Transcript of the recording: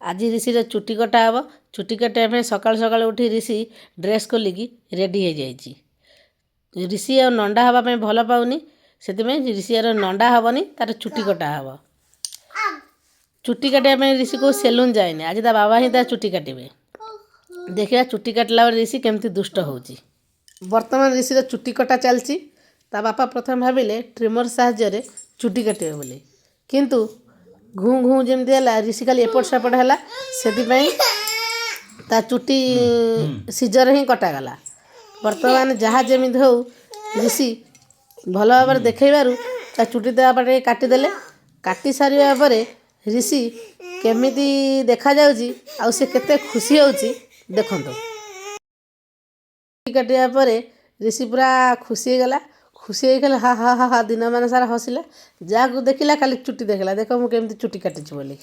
आज ऋषि चुटी कटा हम चुटी काटिया पे सकाल सकाल उठी ऋषि ड्रेस खोलिकी रेडी हो जाइए। ऋषि आ नंडा हाँवाई भल पाऊनी से ऋषि आर नंडा हेनी तार चुटी कटा हम। चुटी काटिया ऋषि को सेलून जाए आज ता बाबा ही चुटी काटे। देखिए चुटी काटला ऋषि केमती दुष्ट होची। बर्तमान ऋषि चुटी कटा चलती। ता बापा प्रथम भाविले ट्रिमर साहाय्य चुटी काटे बोली किंतु घू घू जमती है ऋषि खाली एपट सेपट है से चुटी सीजर ही कटागला। बर्तमान जहाँ जमी हो ऋषि भल भाव देखबार चुटी देवापटे काटिदेले। काटी सारा पर ऋषि केमिति देखा जाउची आउ से केते खुशी होची देखंतो। काटिया पर ऋषि पूरा खुशी गला। खुशी होगला हा हा हा हा दिन मान सारा हसिला। जहाँ देखिला खाली चुटी देखला देख मुझे चुटी काटी बोली।